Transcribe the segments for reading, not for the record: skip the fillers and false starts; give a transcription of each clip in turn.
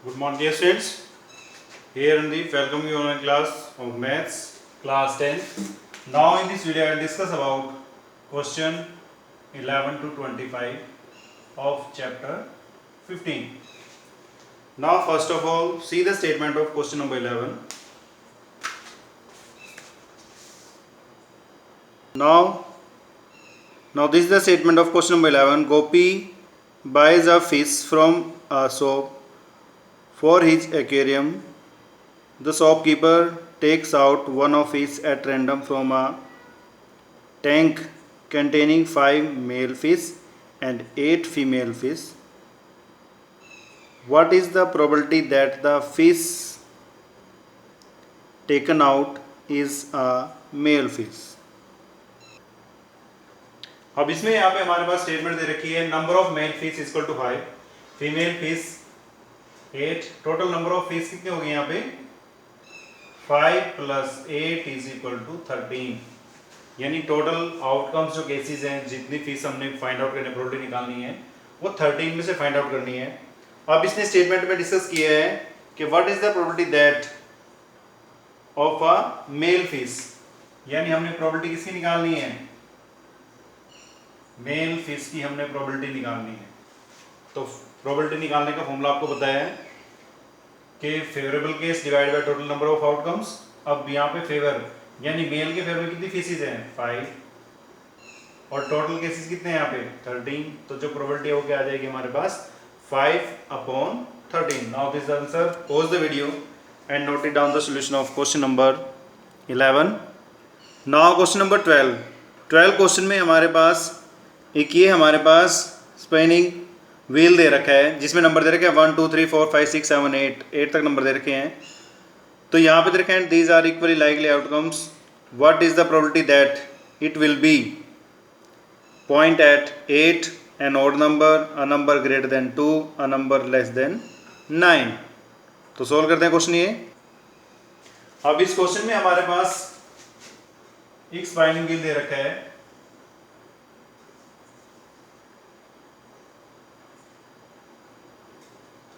Good morning, dear students. Here in the welcome you online class of maths class 10. Now in this video I will discuss about question 11 to 25 of chapter 15. Now first of all see the statement of question number 11. Now this is the statement of question number 11. Gopi buys a fish from a shop for his aquarium. The shopkeeper takes out one of fish at random from a tank containing 5 male fish and 8 female fish. What is the probability that the fish taken out is a male fish? अब इसमें यहाँ पे हमारे पास statement दे रखी है number of male fish equal to 5, female fish 8, total number of fish कितने हो गए यहाँ पे 5 + 8 = 13, यानी टोटल आउटकम्स जो केसेस हैं जितनी फीस हमने फाइंड आउट करने प्रोबेबिलिटी निकालनी है वो 13 में से फाइंड आउट करनी है। अब इसने स्टेटमेंट में डिस्कस किया है कि what is the probability that of a male fish, यानी हमने प्रोबेबिलिटी किसकी निकालनी है मेल फिश की हमने प्रोबेबिलिटी निकालनी है। तो प्रोबेबिलिटी निकालने का फॉर्मूला आपको बताया है कि favourable case divide by total number of outcomes. अब यहाँ पे फेवर यानी मेल के फेवर में कितनी फीसिस हैं 5 और टोटल केसेस कितने हैं यहाँ पे 13, तो जो प्रोबेबिलिटी है वो क्या आ जाएगी हमारे पास 5/13। Now this answer pause the video and note it down the solution of question number 11। Now question number 12 question में हमारे पास एक ये हमारे पास स्पिनिंग व्हील दे रखा है जिसमें नंबर दे रखे हैं 1 2 3 4 5 6 7 8 तक नंबर दे रखे हैं। तो यहाँ पे दे रखे हैं these are equally likely outcomes, what is the probability that it will be point at 8 an odd number, a number greater than 2, a number less than 9। तो सोल्व करते हैं क्वेश्चन ये। अब इस क्वेश्चन में हमारे पास एक स्पाइनिंग व्हील दे रखा है,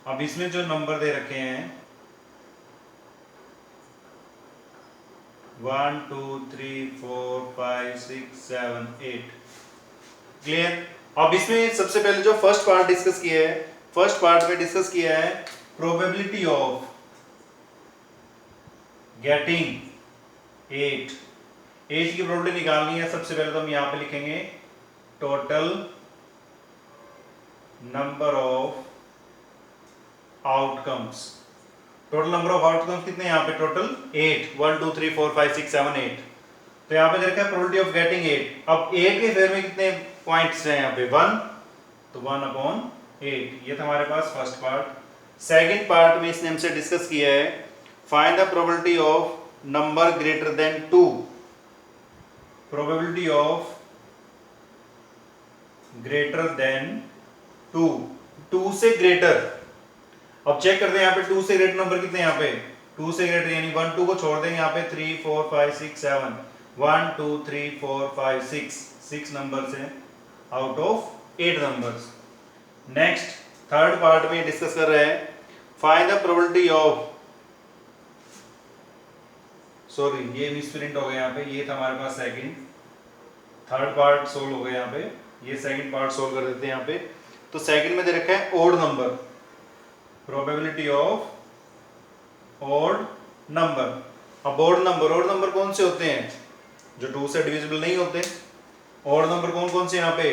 अब इसमें जो नंबर दे रखे हैं 1 2 3 4 5 6 7 8 क्लियर। अब इसमें सबसे पहले जो फर्स्ट पार्ट डिस्कस किया है, फर्स्ट पार्ट में डिस्कस किया है प्रोबेबिलिटी ऑफ गेटिंग 8 की प्रोबेबिलिटी निकालनी है। सबसे पहले तो हम यहां पे लिखेंगे total number of outcomes. Total number of outcomes कितने यहाँ पे टोटल 8, 1 2 3 4 5 6 7 8। तो यहाँ पे देखा है प्रोबेबिलिटी ऑफ गेटिंग 8। अब 8 के फेवर में कितने पॉइंट्स हैं यहाँ पे 1, तो 1/8। ये था हमारे पास फर्स्ट पार्ट। सेकंड पार्ट में इसने हमसे डिस्कस किया है find the probability of number greater than 2, probability of greater than 2 से ग्रेटर। अब चेक करते हैं यहाँ पे 2 से ग्रेटर नंबर कितने यहाँ पे 2 से ग्रेटर यानी 1 2 को छोड़ देंगे यहाँ पे 3 4 5 6 7 1 2 3 4 5 6 नंबर्स हैं out of 8 numbers. Next third part में डिस्कस कर रहे हैं find the probability of, sorry ये मिसप्रिंट हो गया यहाँ पे, ये था हमारे पास सेकंड, थर्ड पार्ट सोल्व हो गया यहाँ पे, ये सेकंड पार्ट सोल्व कर देते हैं यहाँ पे। तो सेकंड में दे रखा है odd number, probability of odd number. अब ओड नंबर कौन से होते हैं जो 2 से डिविजिबल नहीं होते। ओड नंबर कौन कौन से यहाँ पे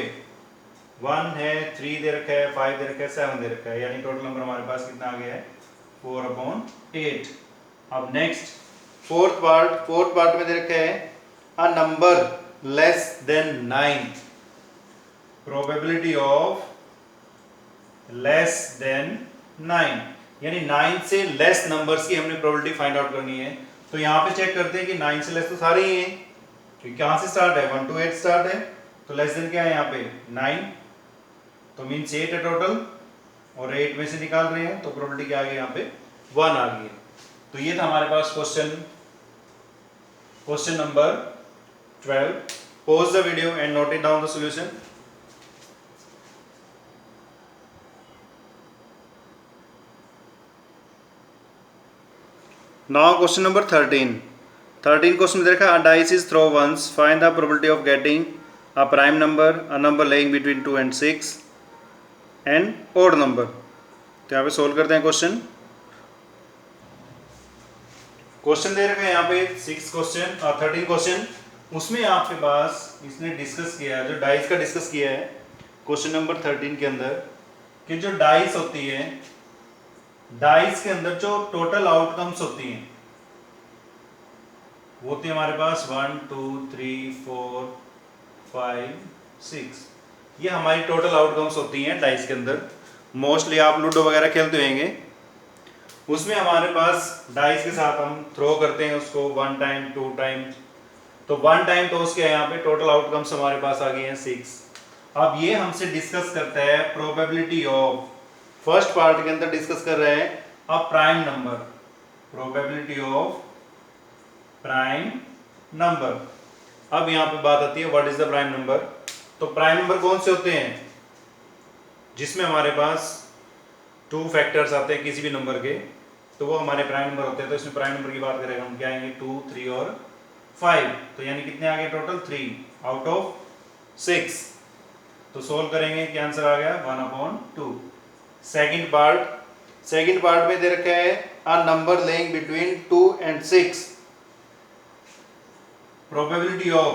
1 है, 3 दे रखा है, 5 दे रखा है, 7 दे रखा है, यानी टोटल नंबर हमारे पास कितना आ गया है 4/8। अब नेक्स्ट फोर्थ पार्ट में दे रखा है अ number less than 9, probability of less than 9, यानी 9 से लेस नंबर्स की हमने प्रोबेबिलिटी फाइंड आउट करनी है। तो यहाँ पे चेक करते हैं कि 9 से लेस तो सारे ही हैं क्योंकि कहाँ से स्टार्ट है 1 to 8 स्टार्ट है, तो लेस देन क्या है यहाँ पे 9, तो मीन्स 8 है टोटल और 8 में से निकाल रहे हैं तो प्रोबेबिलिटी क्या आ गई यहाँ पे 1 आ गई है। तो ये था हमारे पास question number 12। Pause the video and note it down the solution. Now question number 13 question में देखा, a dice is throw once, find the probability of getting a prime number, a number lying between 2 and 6 and odd number. तो यहाँ पे solve करते हैं question. Question दे रखा है यहाँ पे 6 क्वेश्चन और 13 क्वेश्चन, उसमें आपके पास इसने डिस्कस किया है, जो डाइस का डिस्कस किया है क्वेश्चन नंबर 13 के अंदर, कि जो डाइस होती है, डाइस के अंदर जो टोटल आउटकम्स होती हैं वो होती है हमारे पास 1 2 3 4 5 6। ये हमारी टोटल आउटकम्स होती हैं डाइस के अंदर। मोस्टली आप लूडो वगैरह खेलते होंगे, उसमें हमारे पास डाइस के साथ हम थ्रो करते हैं उसको 1 टाइम 2 टाइम, तो 1 टाइम तो उसके यहाँ पे टोटल आउटकम्स हमारे पास आ गए हैं 6। अब ये हमसे डिस्कस करता है प्रोबेबिलिटी ऑफ, फर्स्ट पार्ट के अंदर डिस्कस कर रहे हैं अ prime number, probability of prime number. अब यहाँ पे बात आती है what is the prime number. तो प्राइम नंबर कौन से होते हैं, जिसमें हमारे पास 2 फैक्टर्स आते हैं किसी भी नंबर के, तो वो हमारे प्राइम नंबर होते हैं। तो इसमें प्राइम नंबर की बात करेंगे हम, क्या आएंगे 2 3 और 5, तो यानी कितने आ गए टोटल 3 आउट ऑफ 6। तो सोल्व करेंगे, क्या आंसर आ गया 1/2। सेकंड पार्ट में दे रखा है अ number lying between 2 and 6, probability of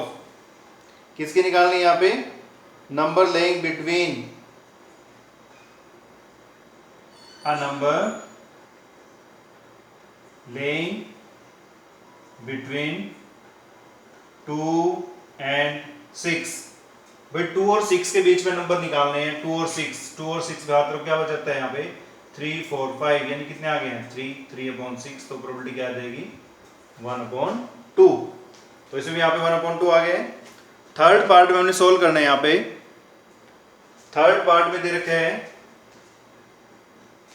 किसकी निकालनी है यहाँ पे, number lying between, a number lying between 2 and 6। भाई 2 और 6 के बीच में नंबर निकालने हैं, 2 और 6 घात रो क्या बचता है यहाँ पे 3 4 5, यानी कितने आ गए हैं 3/6, तो प्रोबेबिलिटी क्या आ जाएगी 1/2। तो इसमें यहाँ पे 1/2 आ गए। थर्ड पार्ट में हमने सोल्व करना है, यहाँ पे थर्ड पार्ट में दे रखे हैं,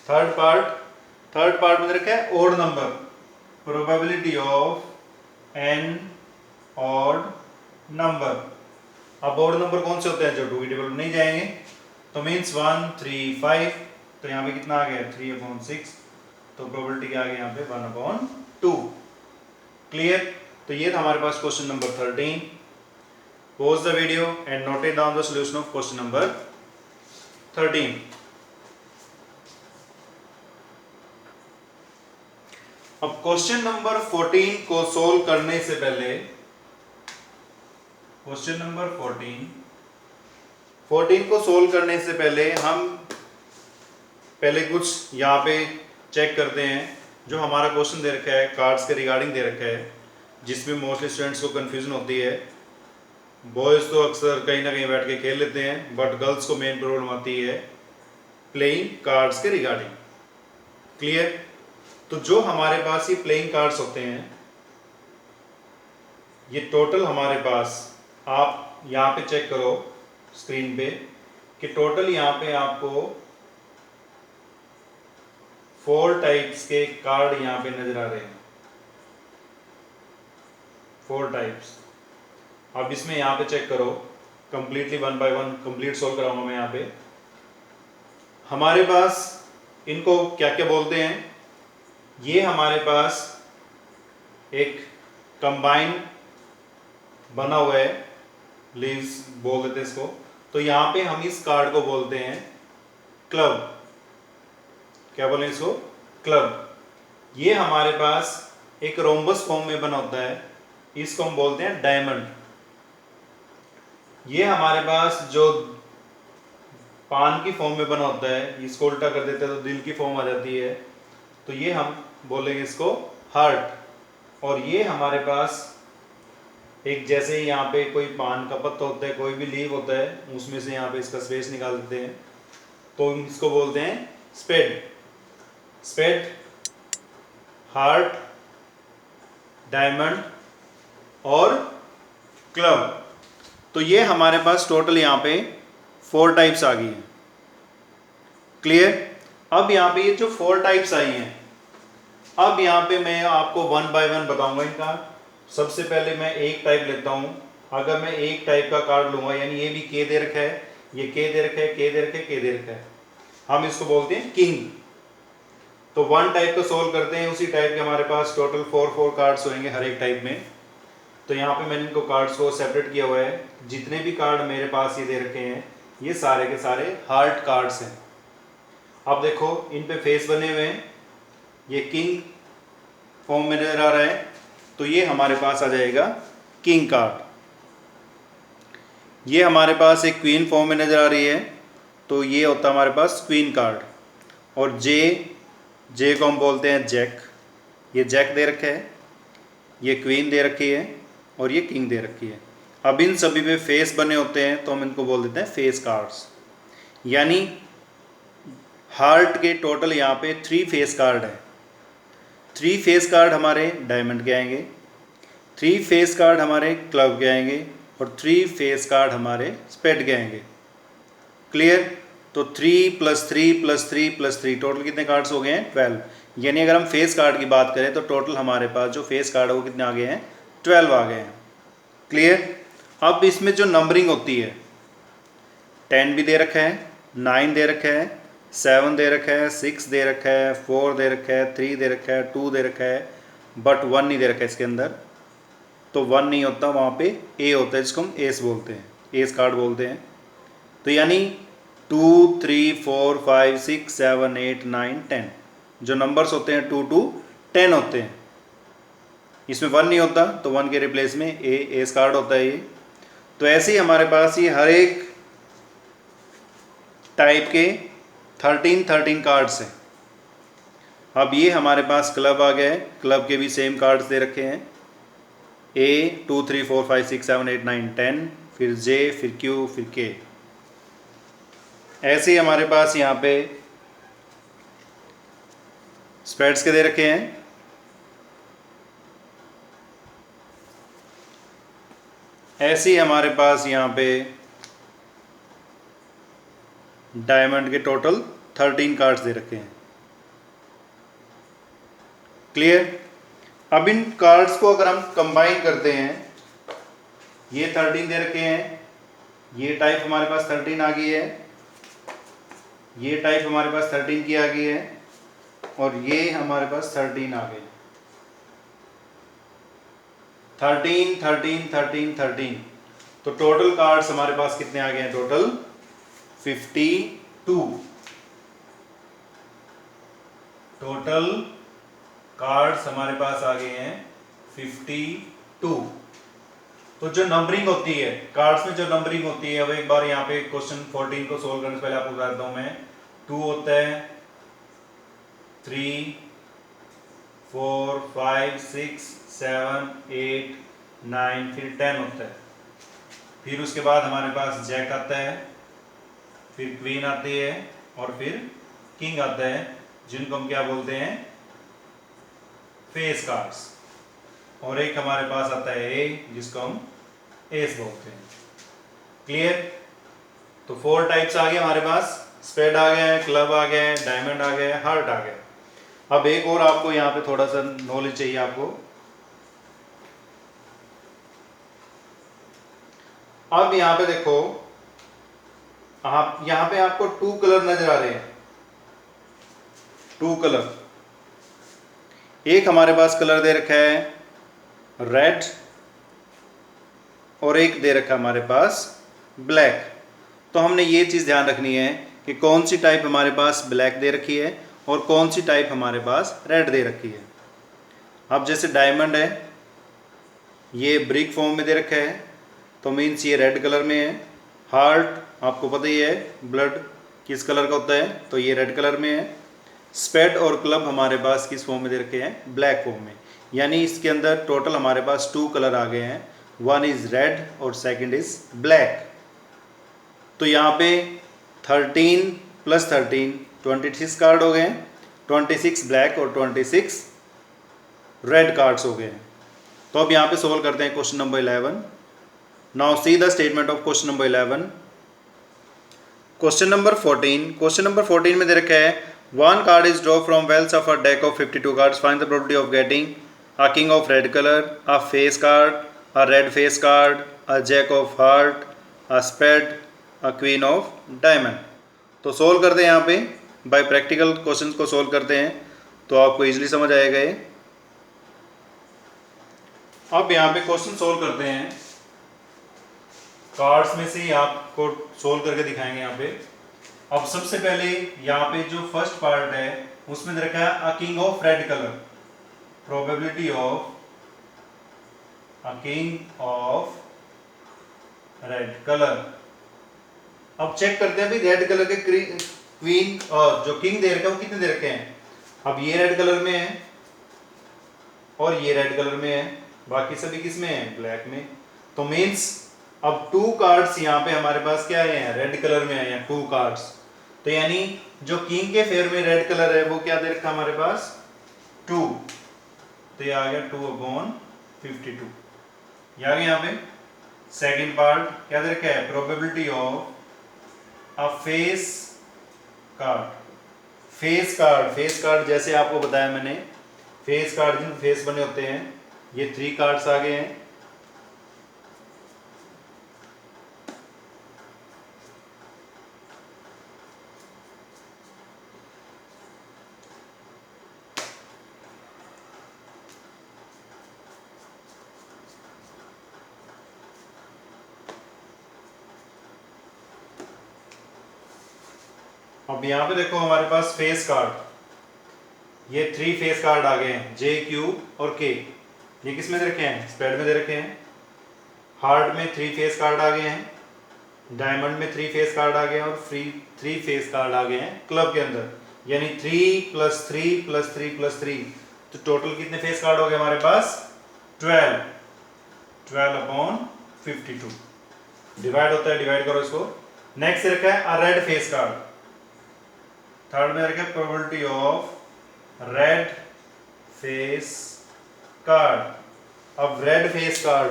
थर्ड पार्ट में दे रखा है odd number, probability of n odd number. अब ओड नंबर कौन से होते हैं, जो 2 की टेबल में नहीं जाएंगे, तो मीन्स 1 3 5, तो यहाँ पे कितना आ गया 3/6, तो प्रोबेबिलिटी क्या आ गई यहाँ पे 1/2। क्लियर। तो ये था हमारे पास question number 13। Pause the video and note it down the solution of question number 13। अब क्वेश्चन नंबर 14 को सोल्व करने से पहले, क्वेश्चन नंबर 14 को सोल्व करने से पहले हम पहले कुछ यहाँ पे चेक करते हैं। जो हमारा क्वेश्चन दे रखा है कार्ड्स के रिगार्डिंग दे रखा है, जिसमें मोस्टली स्टूडेंट्स को कंफ्यूजन होती है। बॉयज़ तो अक्सर कहीं ना कहीं बैठ के खेल लेते हैं, बट गर्ल्स को मेन प्रॉब्लम आती है प्लेइंग कार्ड्स के रिगार्डिंग। क्लियर। तो जो हमारे पास ये प्लेइंग कार्ड्स होते हैं, ये टोटल हमारे पास, आप यहाँ पे चेक करो स्क्रीन पे कि टोटल यहाँ पे आपको 4 टाइप्स के कार्ड यहाँ पे नजर आ रहे हैं, 4 टाइप्स। अब इसमें यहाँ पे चेक करो कंप्लीटली 1 by 1 कंप्लीट सोल्व कराऊंगा मैं। यहाँ पे हमारे पास इनको क्या क्या बोलते हैं, ये हमारे पास एक कंबाइन बना हुआ है, लीव्स बोल देते हैं इसको। तो यहाँ पे हम इस कार्ड को बोलते हैं क्लब। क्या बोलें इसको, क्लब। ये हमारे पास एक रोम्बस फॉर्म में बना होता है, इसको हम बोलते हैं डायमंड। ये हमारे पास जो पान की फॉर्म में बना होता है, इसको उल्टा कर देते हैं तो दिल की फॉर्म आ जाती है, तो ये हम बोलेंगे इसको हार्ट। और ये हमारे पास एक, जैसे यहाँ पे कोई पान का पत्ता होता है, कोई भी लीव होता है, उसमें से यहाँ पे इसका स्पेस निकाल देते हैं, तो इसको बोलते हैं स्पेड। स्पेड, हार्ट, डायमंड और क्लब। तो ये हमारे पास टोटल यहाँ पे 4 टाइप्स आ गई हैं। क्लियर। अब यहाँ पे ये जो 4 टाइप्स आई हैं, अब यहाँ पे मैं आपको 1 by 1 बताऊंगा इनका। सबसे पहले मैं एक टाइप लेता हूँ। अगर मैं एक टाइप का कार्ड लूंगा, यानी ये भी के दे रखा है, ये के दे रखा है, के दे रखा है, के दे रखा है, हम इसको बोलते हैं किंग। तो वन टाइप को सोल्व करते हैं, उसी टाइप के हमारे पास टोटल 4 कार्ड्स होंगे हर एक टाइप में। तो यहाँ पे मैंने इनको कार्ड्स को सेपरेट किया हुआ है। जितने भी कार्ड मेरे पास ये दे रखे हैं ये सारे के सारे हार्ट कार्ड्स हैं। अब देखो इन पे फेस बने हुए हैं, ये किंग फॉर्म में नजर आ रहा है, तो ये हमारे पास आ जाएगा किंग कार्ड। ये हमारे पास एक क्वीन फॉर्म में नज़र आ रही है, तो ये होता है हमारे पास क्वीन कार्ड। और जे को हम बोलते हैं जैक, ये जैक दे रखे है, ये क्वीन दे रखी है और ये किंग दे रखी है। अब इन सभी पे फेस बने होते हैं तो हम इनको बोल देते हैं फेस कार्ड्स। यानी हार्ट के टोटल यहाँ पे 3 फेस कार्ड है। 3 फेस कार्ड हमारे डायमंड के आएंगे, 3 फेस कार्ड हमारे क्लब के आएंगे और 3 फेस कार्ड हमारे स्पेड के आएंगे। क्लियर? तो 3 + 3 + 3 + 3 टोटल कितने कार्ड्स हो गए हैं? 12। यानी अगर हम फेस कार्ड की बात करें तो टोटल हमारे पास जो फेस कार्ड है वो कितने आ गए हैं? 12 आ गए हैं। क्लियर? अब इसमें जो नंबरिंग होती है 10 भी दे रखा है, 9 दे रखा है, 7 दे रखा है, 6 दे रखा है, 4 दे रखा है, 3 दे रखा है, 2 दे रखा है, बट 1 नहीं दे रखा है इसके अंदर। तो 1 नहीं होता, वहाँ पे ए होता है जिसको हम एस बोलते हैं, एस कार्ड बोलते हैं। तो यानी 2 3 4 5 6 7 8 9 10 जो नंबर्स होते हैं 2 to 10 होते हैं। इसमें 1 नहीं होता तो 1 के रिप्लेस में एस कार्ड होता है ये। तो ऐसे ही हमारे पास ये हर एक टाइप के 13 कार्ड्स हैं। अब ये हमारे पास क्लब आ गया है, क्लब के भी सेम कार्ड्स दे रखे हैं, ए 2 3 4 5 6 7 8 9 10, फिर जे, फिर क्यू, फिर के। ऐसे ही हमारे पास यहाँ पे स्पेड्स के दे रखे हैं। ऐसे ही हमारे पास यहाँ पे डायमंड के टोटल 13 कार्ड्स दे रखे हैं। क्लियर? अब इन कार्ड्स को अगर हम कंबाइन करते हैं, ये 13 दे रखे हैं, ये टाइप हमारे पास 13 आ गई है, ये टाइप हमारे पास 13 की आ गई है और ये हमारे पास 13 आ गई। 13 13 13 13 तो टोटल कार्ड्स हमारे पास कितने आ गए हैं? टोटल 52। टोटल कार्ड्स हमारे पास आ गए हैं 52। तो जो नंबरिंग होती है कार्ड्स में, जो नंबरिंग होती है वो एक बार यहाँ पे क्वेश्चन 14 को सोल्व करने से पहले आपको बता देता हूँ मैं। 2 होता है, 3 4 5 6 7 8 9, फिर 10 होता है। फिर उसके बाद हमारे पास जैक आता है, फिर क्वीन आती है और फिर किंग आता है, जिनको हम क्या बोलते हैं? Face cards. और एक हमारे पास आता है ए, जिसको हम एस बोलते हैं। क्लियर? तो 4 टाइप्स आ गए हमारे पास, स्पेड आ गया है, क्लब आ गया है, डायमंड आ गया है, हार्ट आ गया। अब एक और आपको यहाँ पे थोड़ा सा नॉलेज चाहिए आपको। अब यहाँ पे देखो, आप यहाँ पे आपको 2 कलर नजर आ रहे हैं, 2 कलर। एक हमारे पास कलर दे रखा है रेड और एक दे रखा है हमारे पास ब्लैक। तो हमने ये चीज़ ध्यान रखनी है कि कौन सी टाइप हमारे पास ब्लैक दे रखी है और कौन सी टाइप हमारे पास रेड दे रखी है। अब जैसे डायमंड है, ये ब्रिक फॉर्म में दे रखा है, तो मीन्स ये रेड कलर में है। हार्ट आपको पता ही है ब्लड किस कलर का होता है, तो ये रेड कलर में है। स्पेड और क्लब हमारे पास किस फॉर्म में दे रखे हैं? ब्लैक फॉर्म में। यानी इसके अंदर टोटल हमारे पास 2 कलर आ गए हैं, 1 इज़ रेड और सेकंड इज़ ब्लैक। तो यहाँ पे 13 + 13 26 कार्ड हो गए हैं, 26 ब्लैक और 26 रेड कार्ड्स हो गए हैं। तो अब यहाँ पे सोल्व करते हैं question number 11। Now see the statement of question number 11। Question number 14 में दे रखा है 1 card is draw from wells of a deck of 52 cards, find the probability of getting a king of red colour, a face card, a red face card, a jack of heart, a spade, a queen of diamond. तो solve करते हैं यहाँ पे, by practical question को solve करते हैं। तो आपको इजीली समझ आएगा ये। अब यहाँ पे क्वेश्चन सोल्व करते हैं, कार्ड्स में से ही आपको सोल्व करके दिखाएंगे यहाँ पे। अब सबसे पहले यहाँ पे जो फर्स्ट पार्ट है उसमें दे रखा है अ king of red colour, probability of a king of red colour. अब चेक करते हैं भी रेड कलर के क्वीन और जो किंग दे रखे हैं वो कितने दे रखे हैं। अब ये रेड कलर में है और ये रेड कलर में है, बाकी सभी किस में है, ब्लैक में। तो मीन्स अब 2 कार्ड्स यहाँ पे हमारे पास क्या है, रेड कलर में है या 2 कार्ड्स। तो यानी जो किंग के फेवर में रेड कलर है वो क्या दे रखा हमारे पास, 2। तो ये आ गया 2/52। ये आ गया यहाँ पे। सेकंड पार्ट क्या दे रखा है, probability of a face card. Face card जैसे आपको बताया मैंने, फेस कार्ड जिन फेस बने होते हैं, ये 3 कार्ड्स आ गए हैं। अब यहाँ पे देखो हमारे पास फेस कार्ड, ये 3 फेस कार्ड आ गए हैं, जे, क्यू और के। ये किस में दे रखे हैं, स्पेड में दे रखे हैं। हार्ट में 3 फेस कार्ड आ गए हैं, डायमंड में 3 फेस कार्ड आ गए हैं और 3 फेस कार्ड आ गए हैं क्लब के अंदर, यानी 3 + 3 + 3 + 3। तो टोटल कितने फेस कार्ड हो गए हमारे पास, 12/52। डिवाइड होता है, डिवाइड करो इसको। नेक्स्ट रखा है अ रेड फेस कार्ड, थर्ड में रखा है probability of red face card. अब रेड फेस कार्ड,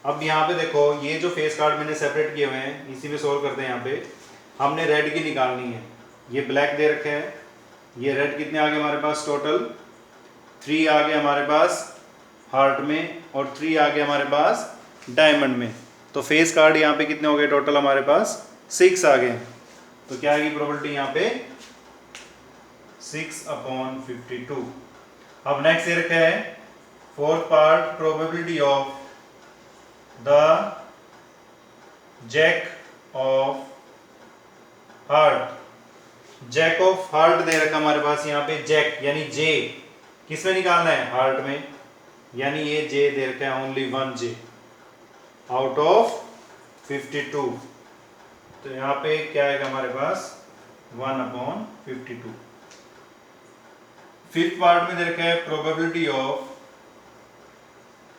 अब यहाँ पे देखो ये जो फेस कार्ड मैंने सेपरेट किए हुए हैं इसी में सोल्व करते हैं। यहाँ पे हमने रेड की निकालनी है, ये ब्लैक दे रखे हैं, ये रेड कितने आ गए हमारे पास, टोटल 3 आ गए हमारे पास हार्ट में और 3 आ गए हमारे पास डायमंड में। तो फेस कार्ड यहाँ पे कितने हो गए टोटल हमारे पास, 6 आ गए। तो क्या आएगी प्रोबेबिलिटी यहाँ पे, 6/52। अब नेक्स्ट ये रखा है fourth part, probability of the jack of heart. Jack of heart दे रखा हमारे पास यहाँ पे, जैक यानी जे किस में निकालना है, हार्ट में, यानी ये जे दे रखा है ओनली 1 जे आउट ऑफ 52। तो यहाँ पे क्या आएगा हमारे पास, 1/52। फिफ्थ पार्ट में दे रखा है probability of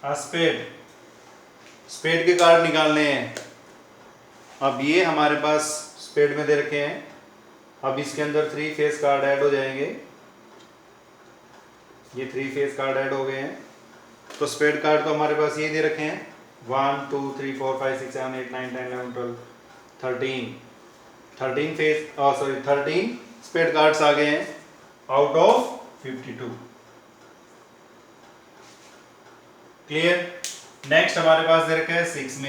a spade. Spade के कार्ड निकालने हैं। अब ये हमारे पास स्पेड में दे रखे हैं, अब इसके अंदर 3 फेस कार्ड ऐड हो जाएंगे, ये 3 फेस कार्ड ऐड हो गए हैं। तो स्पेड कार्ड तो हमारे पास ये दे रखे हैं 1 2 3 4 5 6 7 8 9 10 11 12 13 फेस 13 स्पेड कार्ड्स आ गए हैं आउट ऑफ 52। क्लियर। नेक्स्ट हमारे पास दे रखा है 6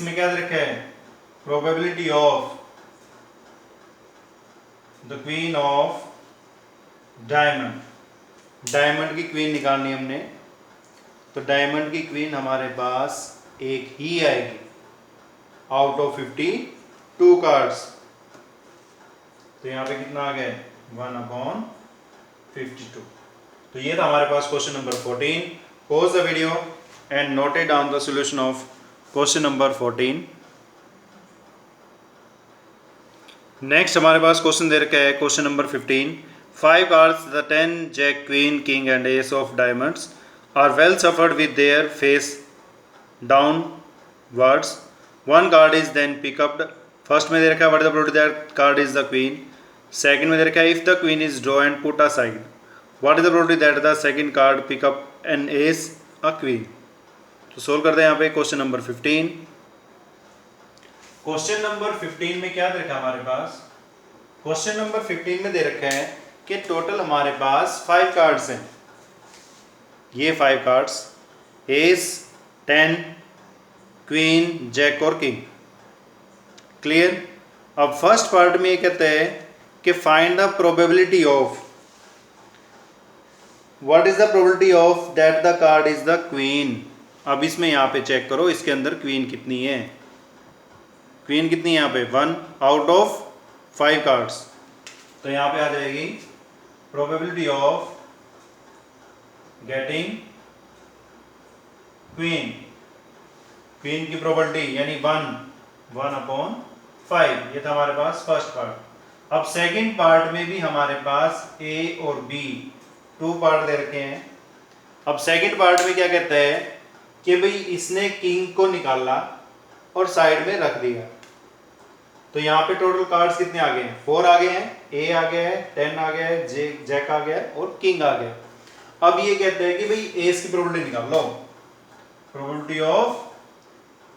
में क्या दे रखा है, probability of the queen of diamond. Diamond की क्वीन निकालनी हमने, तो डायमंड की क्वीन हमारे पास एक ही आएगी आउट ऑफ 52 कार्ड्स। तो यहाँ पे कितना आ गया, 1/52। तो ये था हमारे पास question number 14। Pause the video and note down the solution of question number 14। Next हमारे पास क्वेश्चन दे रखा है question number 15। 5 cards, the 10 jack, queen, king and ace of diamonds are well shuffled with their face downwards. One card is then picked up. First में दे रखा है what is the probability that card is the queen. Second में दे रखा है if the queen is drawn and put aside, what is the probability that the second card pick up an ace, a queen. तो solve करते हैं यहाँ पे question number 15। Question number 15 में क्या दे रखा है हमारे पास, क्वेश्चन नंबर 15 में दे रखा है कि टोटल हमारे पास 5 कार्ड्स हैं। ये 5 कार्ड्स, एस 10 क्वीन जैक और किंग। क्लियर। अब फर्स्ट पार्ट में ये कहते हैं कि find the probability of what is the probability of that the card is the queen. अब इसमें यहाँ पे चेक करो इसके अंदर क्वीन कितनी है। क्वीन कितनी है यहाँ पे 1 आउट ऑफ 5 कार्ड्स। तो यहाँ पे आ जाएगी probability of getting queen. Queen की प्रोबेबिलिटी यानी 1/5। ये था हमारे पास फर्स्ट पार्ट। अब सेकंड पार्ट में भी हमारे पास ए और बी 2 पार्ट दे रखे हैं। अब सेकंड पार्ट में क्या कहता है कि भाई इसने किंग को निकाला और साइड में रख दिया। तो यहाँ पे टोटल कार्ड्स कितने आ गए हैं 4 आ गए हैं, ए आ गया है, 10 आ गया है, जैक आ गया है और किंग आ गया। अब ये कहते हैं कि भाई एस की प्रोबेबिलिटी निकाल लो, प्रोबेबिलिटी ऑफ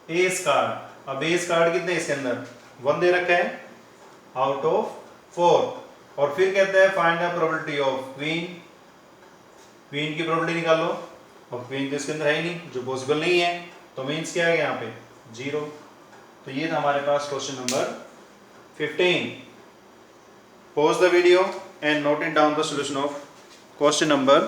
एस कार्ड। अब एस कार्ड कितने इसके अंदर 1 दे रखा है आउट ऑफ 4। और फिर कहता है find the probability of queen. Queen की प्रोबेबिलिटी निकाल लो। और क्वीन तो इसके अंदर है ही नहीं, जो पॉसिबल नहीं है, तो मीन्स क्या है यहाँ पे 0। तो ये था हमारे पास question number 15। Pause the video and note it down the solution of question number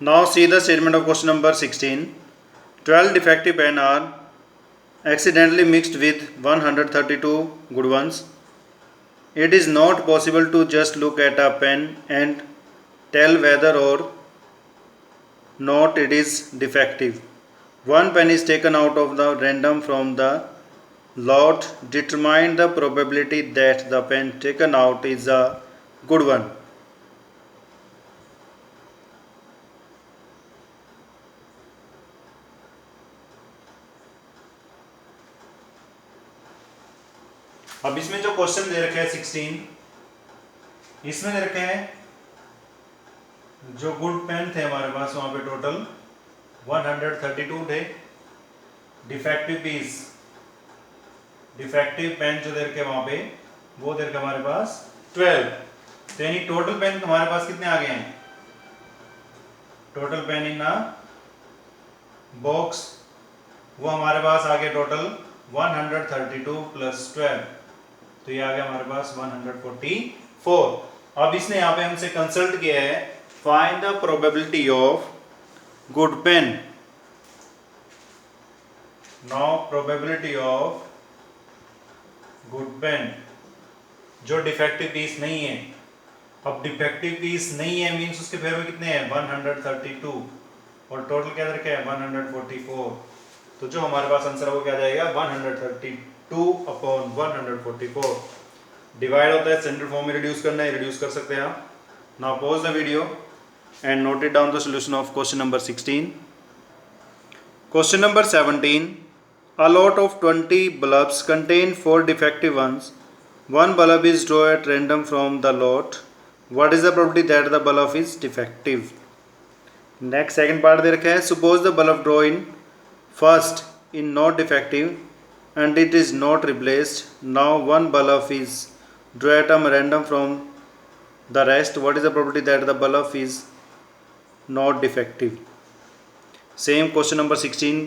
'Now see the statement of question number 16. 12 defective pen are accidentally mixed with 132 good ones. It is not possible to just look at a pen and tell whether or not it is defective. One pen is taken out of the random from the lot. Determine the probability that the pen taken out is a good one. अब इसमें जो question दे रखे हैं 16, इसमें दे रखे हैं जो good pain थे हमारे पास वहां पे टोटल 132 थे। डिफेक्टिव पीस, डिफेक्टिव पेन जो दे रखे वहां पे वो दे रखे हमारे पास 12। तो यानी टोटल पेन हमारे पास कितने आ गए हैं, टोटल पेन इन बॉक्स वो हमारे पास आ गए टोटल 132 प्लस 12। तो ये आ गया हमारे पास 144। अब इसने यहाँ पे हमसे कंसल्ट किया है find the probability of good pen. Now probability of good pen जो डिफेक्टिव पीस नहीं है। अब डिफेक्टिव पीस नहीं है मीन्स उसके फेवर में कितने हैं 132 और टोटल क्या रखा है 144। तो जो हमारे पास आंसर है वो क्या जाएगा 132/144। डिवाइड होता है स्टैंडर्ड फॉर्म में रिड्यूस करना है, रिड्यूस कर सकते हैं आप। Now pause the video and note it down the solution of question number 16। Question number 17, a lot of 20 bulbs contain 4 defective ones. One bulb is drawn at random from the lot. What is the probability that the bulb is defective? Next second part दे रखा है suppose the bulb drawn first in not defective and it is not replaced. Now one bulb is drawn at random from the rest. What is the probability that the bulb is not defective? Same question number 16।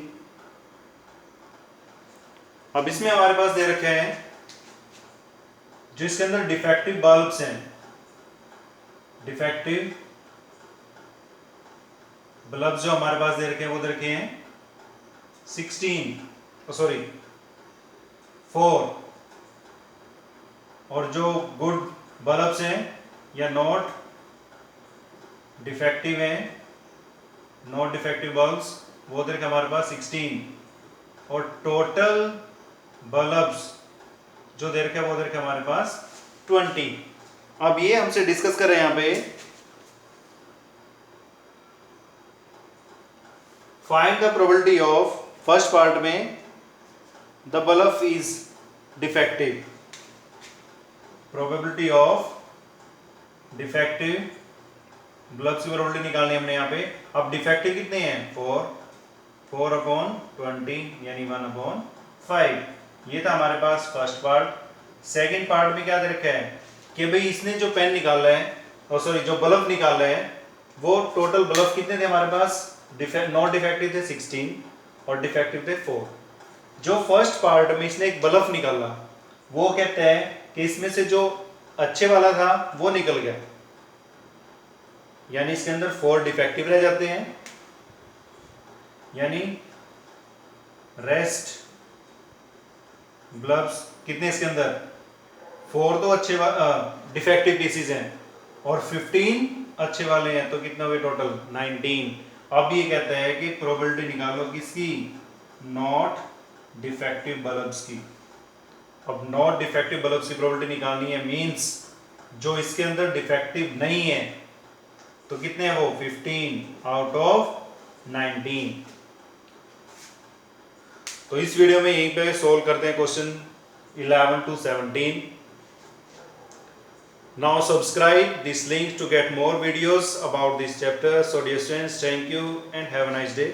अब इसमें हमारे पास दे रखे हैं जिसके अंदर defective bulbs हैं, defective bulbs जो हमारे पास दे रखे हैं वो दे रखे हैं 4। और जो गुड बल्ब्स हैं या नॉट डिफेक्टिव हैं, नॉट डिफेक्टिव बल्ब्स वो दे रखे हमारे पास 16। और टोटल बल्ब्स जो दे रखे वो दे रखे हमारे पास 20। अब ये हमसे डिस्कस कर रहे हैं यहाँ पे find the probability of, first part में the bulb is defective, probability of defective bulbs की प्रोबेबिलिटी निकालनी हमने यहाँ पे। अब डिफेक्टिव कितने हैं 4/20 यानी 1/5। ये था हमारे पास फर्स्ट पार्ट। सेकंड पार्ट में क्या दे रखा है कि भाई इसने जो पेन निकाला है और जो बल्ब निकाला है वो टोटल बल्ब कितने थे हमारे पास, नॉट डिफेक्टिव थे 16 और डिफेक्टिव थे 4। जो फर्स्ट पार्ट में इसने एक बल्ब निकाला, वो कहता है कि इसमें से जो अच्छे वाला था वो निकल गया, यानी इसके अंदर 4 डिफेक्टिव रह जाते हैं, यानी रेस्ट बल्ब्स कितने इसके अंदर 4 तो अच्छे डिफेक्टिव पीसीज हैं और 15 अच्छे वाले हैं, तो कितना हुए टोटल 19। अब ये कहता है कि प्रोबेबिलिटी निकालो किसकी, नॉट डिफेक्टिव बल्ब्स की। अब नॉट डिफेक्टिव बल्ब्स की प्रोबेबिलिटी निकालनी है, मींस जो इसके अंदर डिफेक्टिव नहीं है, तो कितने हैं वो 15 आउट ऑफ 19। तो इस वीडियो में यहीं पे सोल्व करते हैं question 11 to 17। Now subscribe this link to get more videos about this chapter. So dear students, thank you and have a nice day.